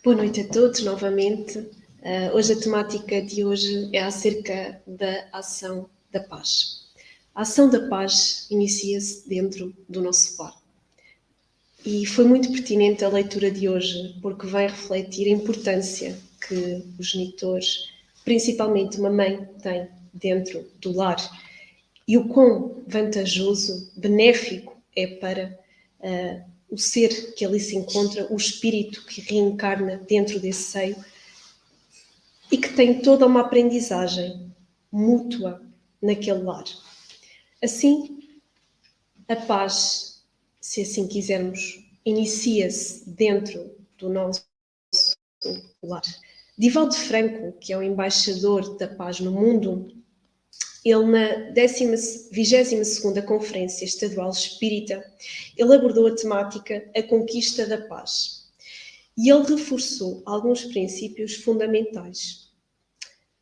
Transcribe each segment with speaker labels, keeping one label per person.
Speaker 1: Boa noite a todos, novamente. Hoje a temática de hoje é acerca da ação da paz. A ação da paz inicia-se dentro do nosso lar. E foi muito pertinente a leitura de hoje, porque vem refletir a importância que os genitores, principalmente uma mãe, tem dentro do lar. E o quão vantajoso, benéfico é para o ser que ali se encontra, o espírito que reencarna dentro desse seio e que tem toda uma aprendizagem mútua naquele lar. Assim, a paz, se assim quisermos, inicia-se dentro do nosso lar. Divaldo Franco, que é o embaixador da paz no mundo, ele na 22ª Conferência Estadual Espírita, ele abordou a temática A Conquista da Paz. E ele reforçou alguns princípios fundamentais.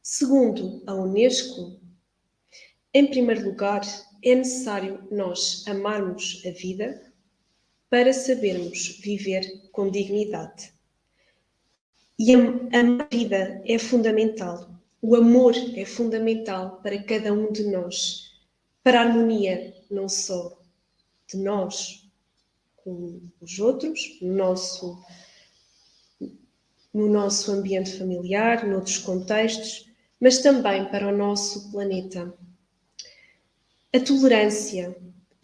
Speaker 1: Segundo a Unesco, em primeiro lugar, é necessário nós amarmos a vida para sabermos viver com dignidade. E amar a vida é fundamental. O amor é fundamental para cada um de nós, para a harmonia não só de nós com os outros, no nosso ambiente familiar, noutros contextos, mas também para o nosso planeta. A tolerância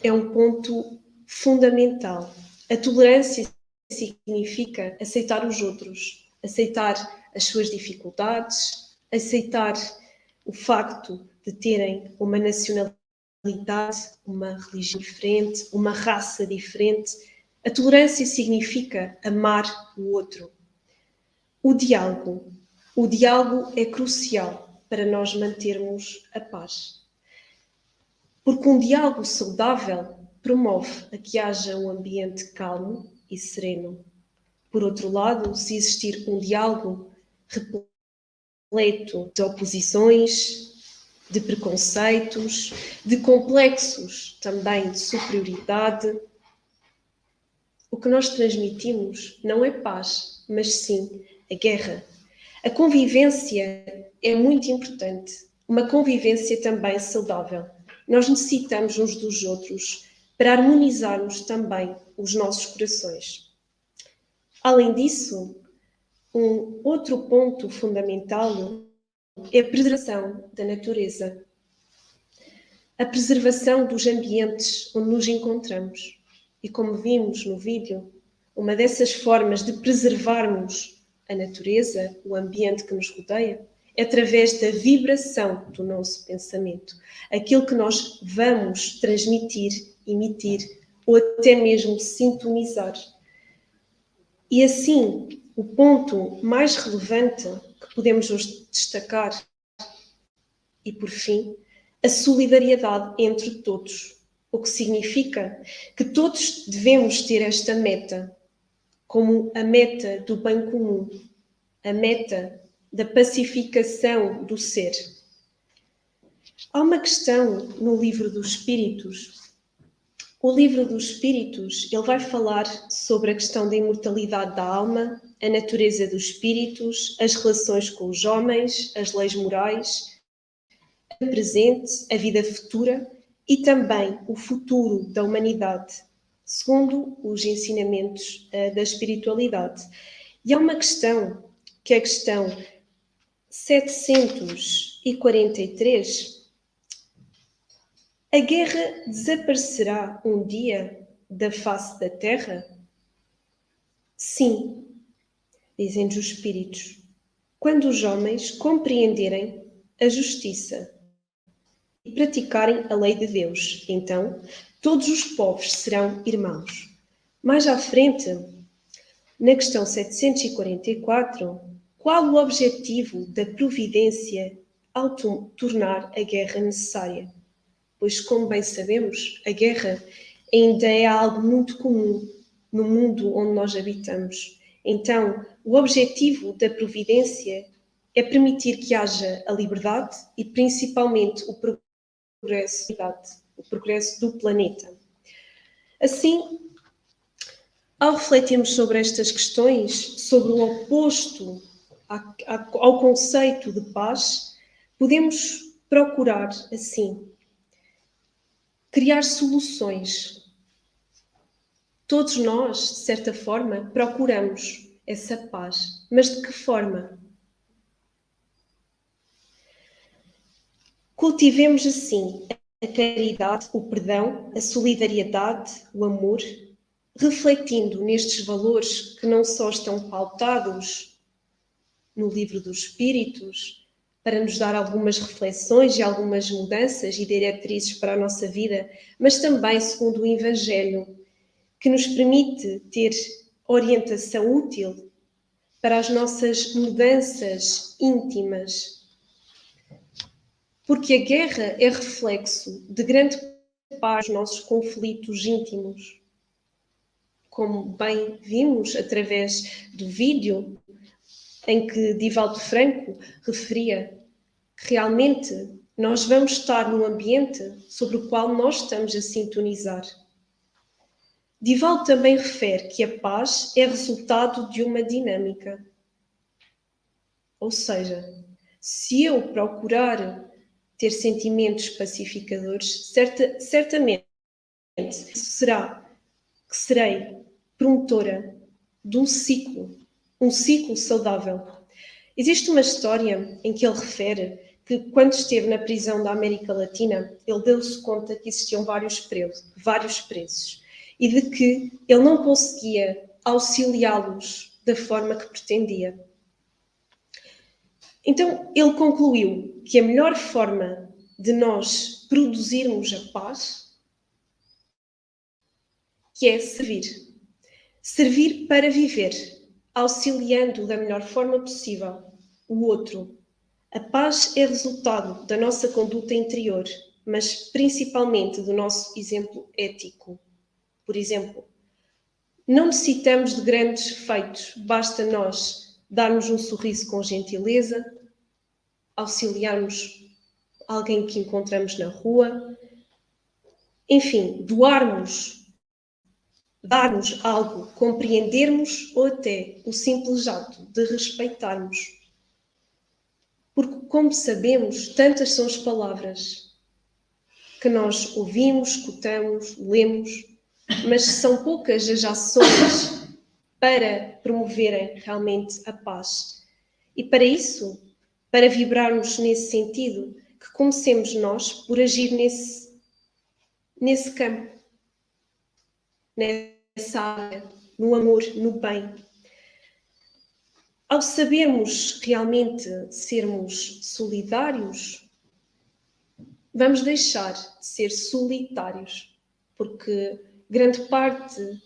Speaker 1: é um ponto fundamental. A tolerância significa aceitar os outros, aceitar as suas dificuldades, aceitar o facto de terem uma nacionalidade, uma religião diferente, uma raça diferente. A tolerância significa amar o outro. O diálogo é crucial para nós mantermos a paz. Porque um diálogo saudável promove a que haja um ambiente calmo e sereno. Por outro lado, se existir um diálogo repleto de oposições, de preconceitos, de complexos também de superioridade, o que nós transmitimos não é paz, mas sim a guerra. A convivência é muito importante, uma convivência também saudável. Nós necessitamos uns dos outros para harmonizarmos também os nossos corações. Além disso, um outro ponto fundamental é a preservação da natureza. A preservação dos ambientes onde nos encontramos. E como vimos no vídeo, uma dessas formas de preservarmos a natureza, o ambiente que nos rodeia, é através da vibração do nosso pensamento. Aquilo que nós vamos transmitir, emitir ou até mesmo sintonizar. E assim, o ponto mais relevante que podemos hoje destacar, e por fim, a solidariedade entre todos, o que significa que todos devemos ter esta meta, como a meta do bem comum, a meta da pacificação do ser. Há uma questão no Livro dos Espíritos. O Livro dos Espíritos, ele vai falar sobre a questão da imortalidade da alma, a natureza dos espíritos, as relações com os homens, as leis morais, a presente, a vida futura e também o futuro da humanidade, segundo os ensinamentos da espiritualidade. E há uma questão, que é a questão 743. A guerra desaparecerá um dia da face da Terra? Sim, dizem os espíritos, quando os homens compreenderem a justiça e praticarem a lei de Deus, então todos os povos serão irmãos. Mais à frente, na questão 744, qual o objetivo da providência ao tornar a guerra necessária? Pois, como bem sabemos, a guerra ainda é algo muito comum no mundo onde nós habitamos. Então, o objetivo da providência é permitir que haja a liberdade e, principalmente, o progresso do planeta. Assim, Ao refletirmos sobre estas questões, sobre o oposto ao conceito de paz, podemos procurar, assim, criar soluções. Todos nós, de certa forma, procuramos essa paz. Mas de que forma? Cultivemos, assim, a caridade, o perdão, a solidariedade, o amor, refletindo nestes valores que não só estão pautados no Livro dos Espíritos, para nos dar algumas reflexões e algumas mudanças e diretrizes para a nossa vida, mas também segundo o Evangelho, que nos permite ter orientação útil para as nossas mudanças íntimas. Porque a guerra é reflexo de grande parte dos nossos conflitos íntimos. Como bem vimos através do vídeo em que Divaldo Franco referia que realmente nós vamos estar num ambiente sobre o qual nós estamos a sintonizar. Divaldo também refere que a paz é resultado de uma dinâmica. Ou seja, se eu procurar ter sentimentos pacificadores, certamente serei promotora de um ciclo saudável. Existe uma história em que ele refere que, quando esteve na prisão da América Latina, ele deu-se conta que existiam vários presos e de que ele não conseguia auxiliá-los da forma que pretendia. Então, ele concluiu que a melhor forma de nós produzirmos a paz que é servir. Servir para viver, auxiliando da melhor forma possível o outro. A paz é resultado da nossa conduta interior, mas principalmente do nosso exemplo ético. Por exemplo, não necessitamos de grandes feitos, basta nós darmos um sorriso com gentileza, auxiliarmos alguém que encontramos na rua, enfim, darmos algo, compreendermos ou até o simples ato de respeitarmos. Porque, como sabemos, tantas são as palavras que nós ouvimos, escutamos, lemos, mas são poucas as ações para promoverem realmente a paz. E para isso, para vibrarmos nesse sentido, que comecemos nós por agir nesse campo, nessa área, no amor, no bem. Ao sabermos realmente sermos solidários, vamos deixar de ser solitários, porque grande parte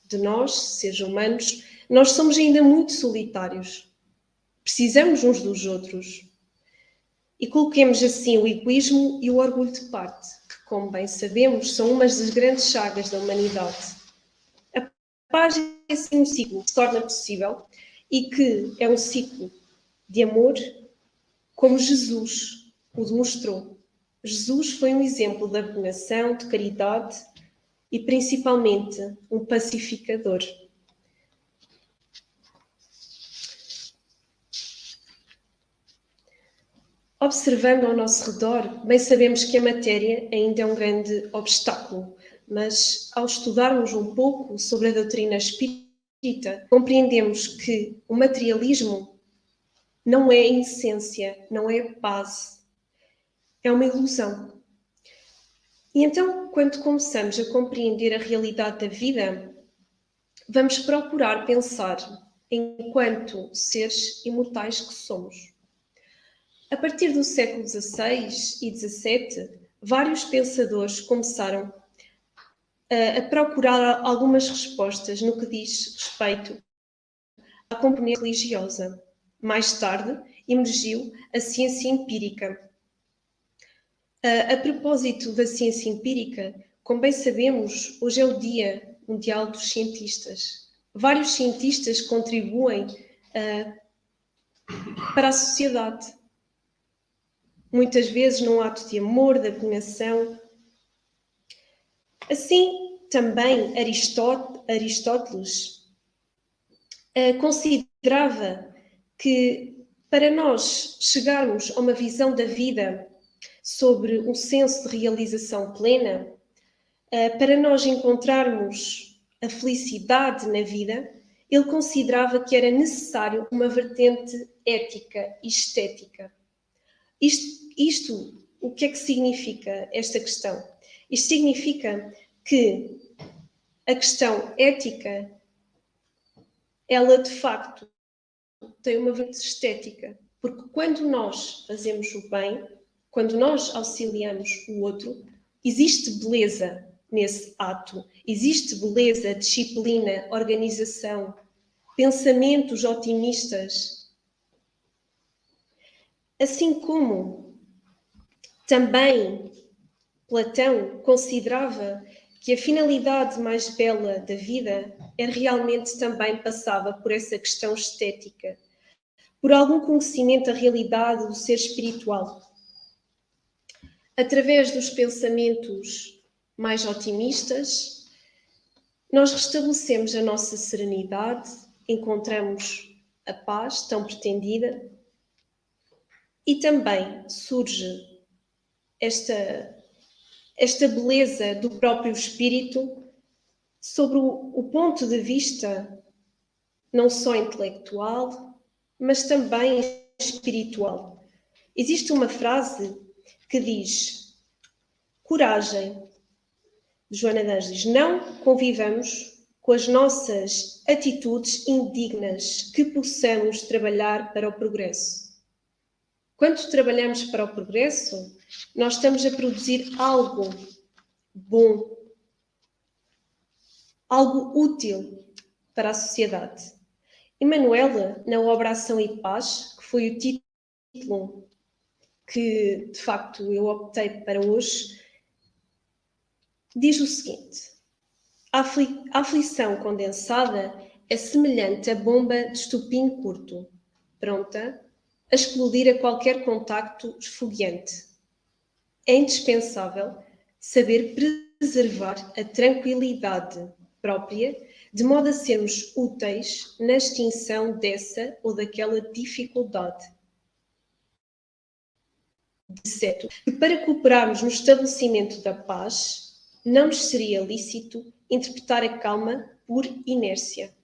Speaker 1: de nós, seres humanos, nós somos ainda muito solitários. Precisamos uns dos outros. E coloquemos assim o egoísmo e o orgulho de parte, que, como bem sabemos, são umas das grandes chagas da humanidade. A paz é assim um ciclo que se torna possível e que é um ciclo de amor, como Jesus o demonstrou. Jesus foi um exemplo de abnegação, de caridade e principalmente um pacificador. Observando ao nosso redor, bem sabemos que a matéria ainda é um grande obstáculo, mas ao estudarmos um pouco sobre a doutrina espírita, compreendemos que o materialismo não é a essência, não é a base, é uma ilusão. E então, quando começamos a compreender a realidade da vida, vamos procurar pensar enquanto seres imortais que somos. A partir do século XVI e XVII, vários pensadores começaram a procurar algumas respostas no que diz respeito à componente religiosa. Mais tarde, emergiu a ciência empírica. A propósito da ciência empírica, como bem sabemos, hoje é o Dia Mundial dos Cientistas. Vários cientistas contribuem para a sociedade. Muitas vezes num ato de amor, de abnegação. Assim, também Aristóteles considerava que para nós chegarmos a uma visão da vida sobre um senso de realização plena, para nós encontrarmos a felicidade na vida, ele considerava que era necessário uma vertente ética e estética. Isto, o que é que significa esta questão? Isto significa que a questão ética, ela de facto tem uma vertente estética, porque quando nós fazemos o bem, quando nós auxiliamos o outro, existe beleza nesse ato, existe beleza, disciplina, organização, pensamentos otimistas. Assim como também Platão considerava que a finalidade mais bela da vida realmente também passava por essa questão estética, por algum conhecimento da realidade do ser espiritual. Através dos pensamentos mais otimistas, nós restabelecemos a nossa serenidade, encontramos a paz tão pretendida e também surge esta beleza do próprio espírito sobre o ponto de vista não só intelectual, mas também espiritual. Existe uma frase que diz: coragem, de Joana de Ângeles, não convivamos com as nossas atitudes indignas, que possamos trabalhar para o progresso. Quando trabalhamos para o progresso, nós estamos a produzir algo bom, algo útil para a sociedade. E Manuela, na obra Ação e Paz, que foi o título que, de facto, eu optei para hoje, diz o seguinte: a aflição condensada é semelhante a bomba de estopim curto, pronta a explodir a qualquer contacto esfogueante. É indispensável saber preservar a tranquilidade própria, de modo a sermos úteis na extinção dessa ou daquela dificuldade. De certo, que para cooperarmos no estabelecimento da paz, não nos seria lícito interpretar a calma por inércia.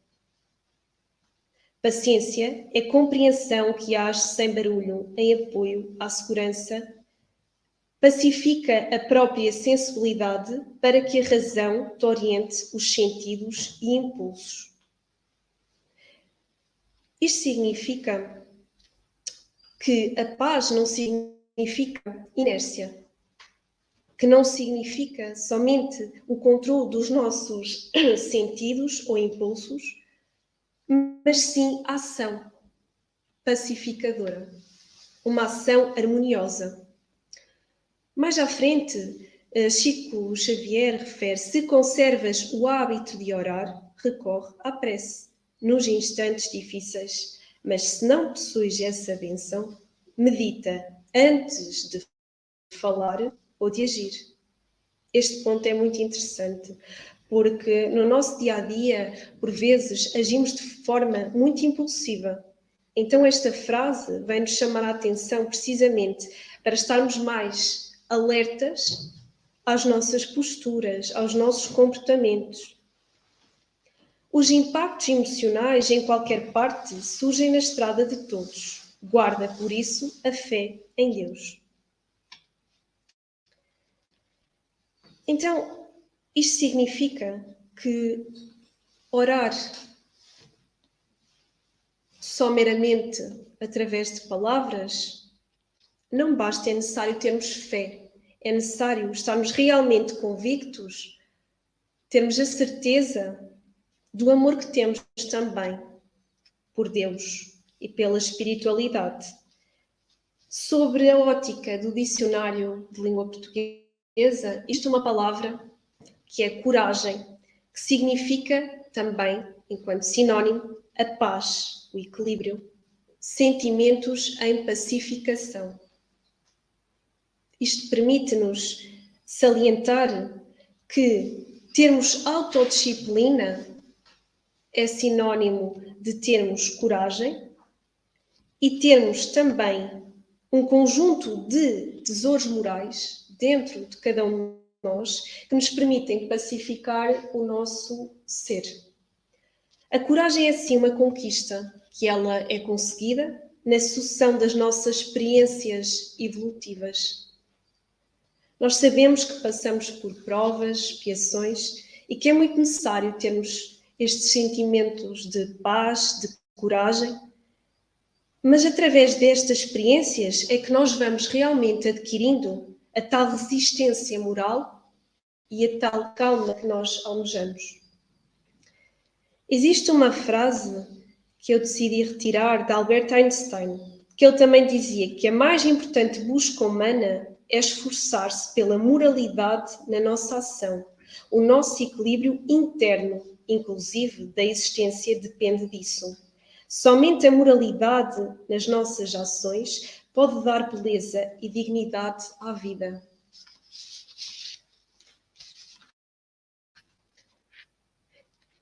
Speaker 1: Paciência é compreensão que age sem barulho em apoio à segurança, pacifica a própria sensibilidade para que a razão te oriente os sentidos e impulsos. Isto significa que a paz não significa inércia, que não significa somente o controle dos nossos sentidos ou impulsos, mas sim a ação pacificadora, uma ação harmoniosa. Mais à frente, Chico Xavier refere: se conservas o hábito de orar, recorre à prece nos instantes difíceis, mas se não possuis essa bênção, medita antes de falar ou de agir. Este ponto é muito interessante, porque no nosso dia-a-dia, por vezes, agimos de forma muito impulsiva. Então esta frase vai nos chamar a atenção precisamente para estarmos mais alertas às nossas posturas, aos nossos comportamentos. Os impactos emocionais em qualquer parte surgem na estrada de todos. Guarda, por isso, a fé em Deus. Então, isto significa que orar só meramente através de palavras não basta, é necessário termos fé, é necessário estarmos realmente convictos, termos a certeza do amor que temos também por Deus e pela espiritualidade. Sobre a ótica do dicionário de língua portuguesa, isto é uma palavra que é coragem, que significa também, enquanto sinónimo, a paz, o equilíbrio, sentimentos em pacificação. Isto permite-nos salientar que Termos autodisciplina é sinónimo de termos coragem e termos também um conjunto de tesouros morais dentro de cada um de nós que nos permitem pacificar o nosso ser. A coragem é sim uma conquista, que ela é conseguida na sucessão das nossas experiências evolutivas. Nós sabemos que passamos por provas, expiações e que é muito necessário termos estes sentimentos de paz, de coragem, mas através destas experiências é que nós vamos realmente adquirindo a tal resistência moral e a tal calma que nós almejamos. Existe uma frase que eu decidi retirar de Albert Einstein, que ele também dizia que a mais importante busca humana é esforçar-se pela moralidade na nossa ação. O nosso equilíbrio interno, inclusive da existência, depende disso. Somente a moralidade nas nossas ações pode dar beleza e dignidade à vida.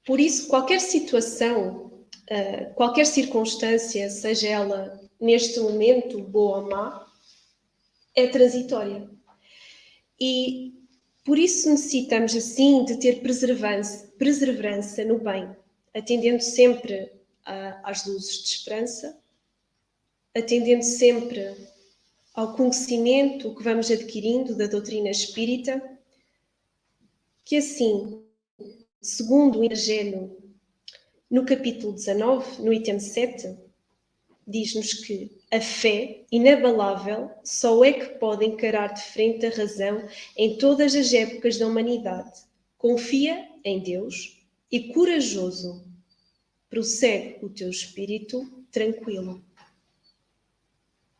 Speaker 1: Por isso, qualquer situação, qualquer circunstância, seja ela neste momento boa ou má, é transitória. E por isso necessitamos, assim, de ter perseverança no bem, atendendo sempre às luzes de esperança, atendendo sempre ao conhecimento que vamos adquirindo da doutrina espírita, que assim, segundo o Evangelho, no capítulo 19, no item 7, diz-nos que a fé inabalável só é que pode encarar de frente a razão em todas as épocas da humanidade. Confia em Deus e, corajoso, prossegue o teu espírito tranquilo.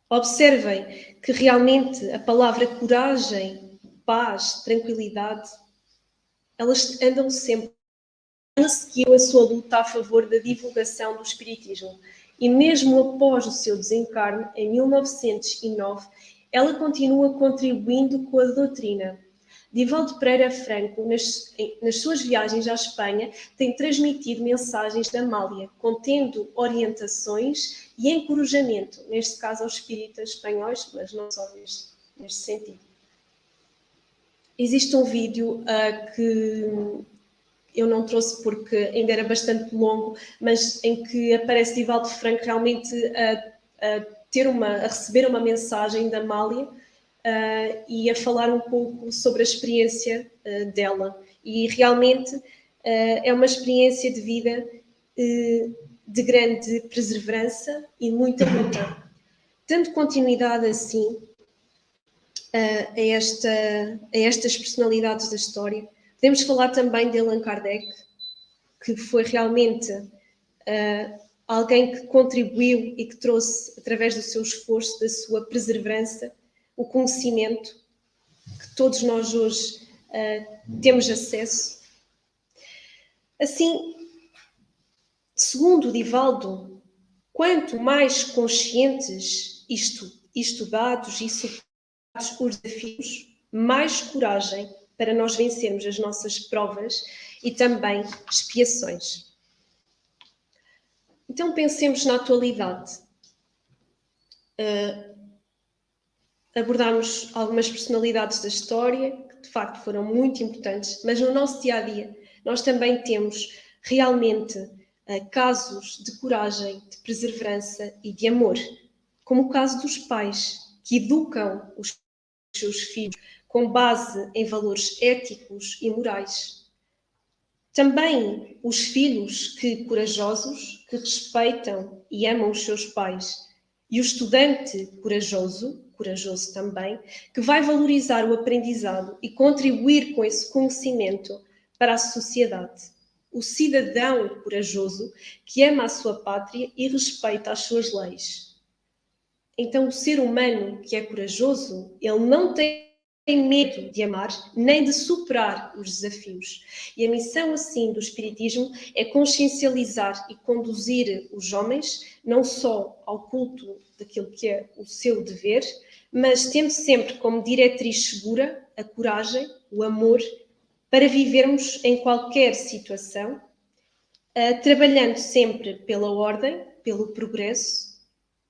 Speaker 1: Observem que realmente a palavra coragem, paz, tranquilidade, elas andam sempre. Ela seguiu a sua luta a favor da divulgação do espiritismo e mesmo após o seu desencarne, em 1909, ela continua contribuindo com a doutrina. Divaldo Pereira Franco, nas suas viagens à Espanha, tem transmitido mensagens da Amália, contendo orientações e encorajamento, neste caso aos espíritas espanhóis, mas não só neste sentido. Existe um vídeo que eu não trouxe porque ainda era bastante longo, mas em que aparece Divaldo Franco realmente a receber uma mensagem da Amália e a falar um pouco sobre a experiência dela. E realmente é uma experiência de vida de grande perseverança e muita luta. Dando continuidade assim a estas personalidades da história, podemos falar também de Allan Kardec, que foi realmente alguém que contribuiu e que trouxe, através do seu esforço, da sua perseverança, o conhecimento que todos nós hoje temos acesso. Assim, segundo Divaldo, quanto mais conscientes, estudados e superados os desafios, mais coragem para nós vencermos as nossas provas e também expiações. Então pensemos na atualidade. Abordámos algumas personalidades da história que de facto foram muito importantes, mas no nosso dia-a-dia nós também temos realmente casos de coragem, de perseverança e de amor, como o caso dos pais que educam os seus filhos com base em valores éticos e morais. Também os filhos corajosos, que respeitam e amam os seus pais. E o estudante corajoso também, que vai valorizar o aprendizado e contribuir com esse conhecimento para a sociedade. O cidadão corajoso, que ama a sua pátria e respeita as suas leis. Então, o ser humano que é corajoso, ele não tem medo de amar, nem de superar os desafios. E a missão, assim, do Espiritismo é consciencializar e conduzir os homens, não só ao culto daquilo que é o seu dever, mas tendo sempre como diretriz segura a coragem, o amor para vivermos em qualquer situação, trabalhando sempre pela ordem, pelo progresso,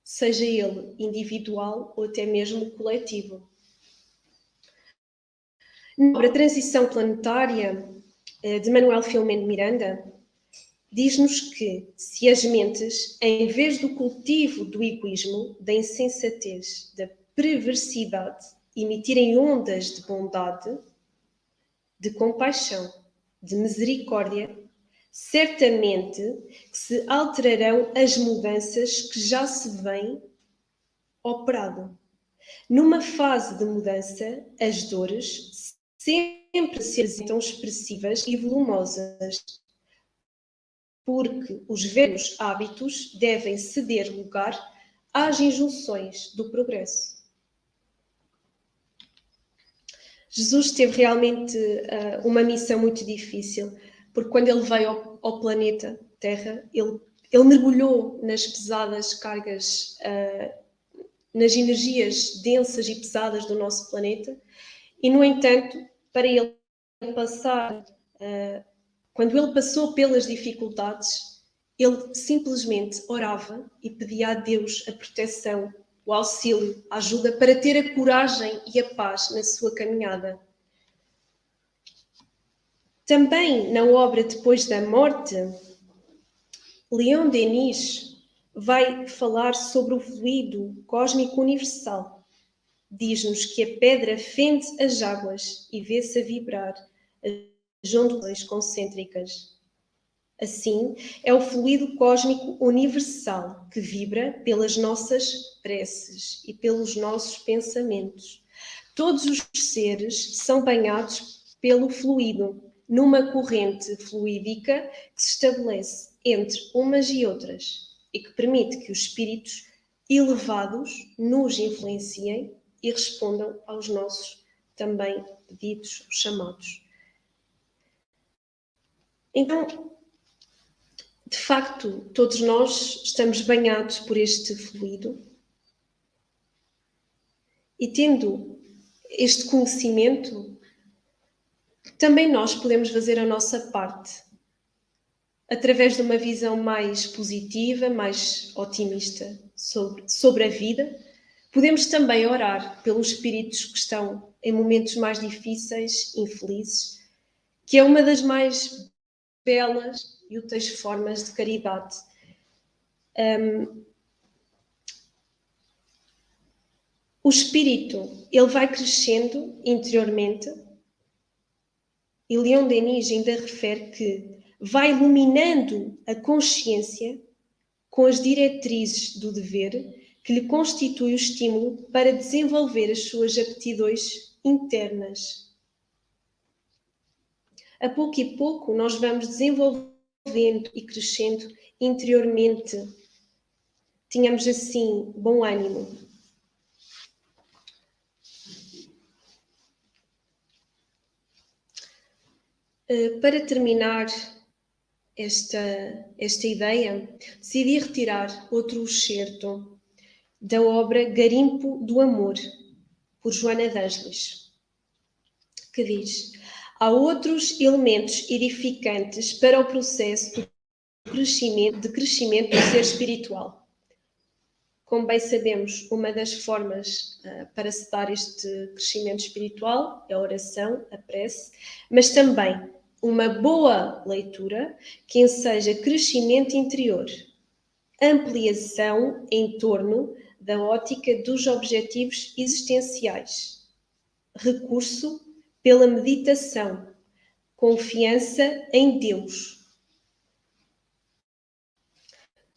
Speaker 1: seja ele individual ou até mesmo coletivo. Na obra Transição Planetária, de Manuel Filomeno Miranda, diz-nos que se as mentes, em vez do cultivo do egoísmo, da insensatez, da perversidade, emitirem ondas de bondade, de compaixão, de misericórdia, certamente que se alterarão as mudanças que já se vêm operado. Numa fase de mudança, as dores sempre se apresentam expressivas e volumosas, porque os velhos hábitos devem ceder lugar às injunções do progresso. Jesus teve realmente uma missão muito difícil, porque quando ele veio ao planeta Terra, ele mergulhou nas pesadas cargas, nas energias densas e pesadas do nosso planeta, e, no entanto, para ele passar, quando ele passou pelas dificuldades, ele simplesmente orava e pedia a Deus a proteção, o auxílio, a ajuda para ter a coragem e a paz na sua caminhada. Também na obra Depois da Morte, Leon Denis vai falar sobre o fluido cósmico universal. Diz-nos que a pedra fende as águas e vê-se a vibrar as ondulações concêntricas. Assim, é o fluido cósmico universal que vibra pelas nossas preces e pelos nossos pensamentos. Todos os seres são banhados pelo fluido, numa corrente fluídica que se estabelece entre umas e outras e que permite que os espíritos elevados nos influenciem e respondam aos nossos também pedidos, chamados. Então, de facto, todos nós estamos banhados por este fluido e, tendo este conhecimento, também nós podemos fazer a nossa parte através de uma visão mais positiva, mais otimista sobre a vida. Podemos também orar pelos espíritos que estão em momentos mais difíceis, infelizes, que é uma das mais belas e úteis formas de caridade. O espírito, ele vai crescendo interiormente, e Leon Denis ainda refere que vai iluminando a consciência com as diretrizes do dever que lhe constitui o estímulo para desenvolver as suas aptidões internas. A pouco e pouco nós vamos desenvolvendo e crescendo interiormente. Tínhamos assim bom ânimo. Para terminar esta ideia, decidi retirar outro excerto da obra Garimpo do Amor, por Joana de Ângeles, que diz: há outros elementos edificantes para o processo de crescimento do ser espiritual. Como bem sabemos, uma das formas para se dar este crescimento espiritual é a oração, a prece, mas também uma boa leitura que enseja crescimento interior, ampliação em torno da ótica dos objetivos existenciais, recurso pela meditação, confiança em Deus,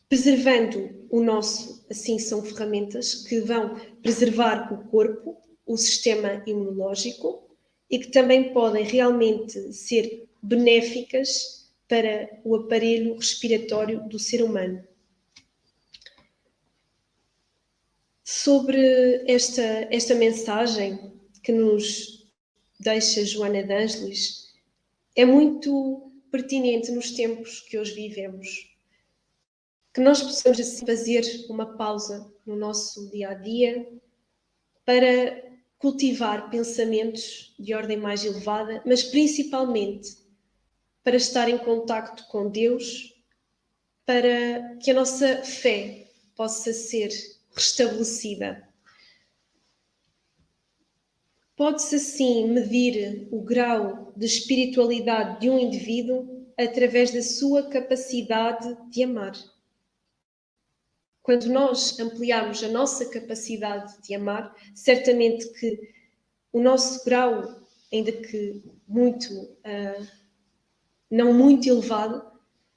Speaker 1: preservando o nosso, assim são ferramentas que vão preservar o corpo, o sistema imunológico e que também podem realmente ser benéficas para o aparelho respiratório do ser humano. Sobre esta mensagem que nos deixa Joana de Ângeles, é muito pertinente nos tempos que hoje vivemos. Que nós possamos assim fazer uma pausa no nosso dia-a-dia para cultivar pensamentos de ordem mais elevada, mas principalmente para estar em contacto com Deus, para que a nossa fé possa ser restabelecida. Pode-se assim medir o grau de espiritualidade de um indivíduo através da sua capacidade de amar. Quando nós ampliarmos a nossa capacidade de amar, certamente que o nosso grau, ainda que não muito elevado,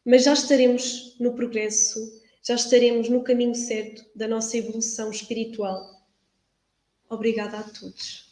Speaker 1: mas já estaremos no progresso, já estaremos no caminho certo da nossa evolução espiritual. Obrigada a todos.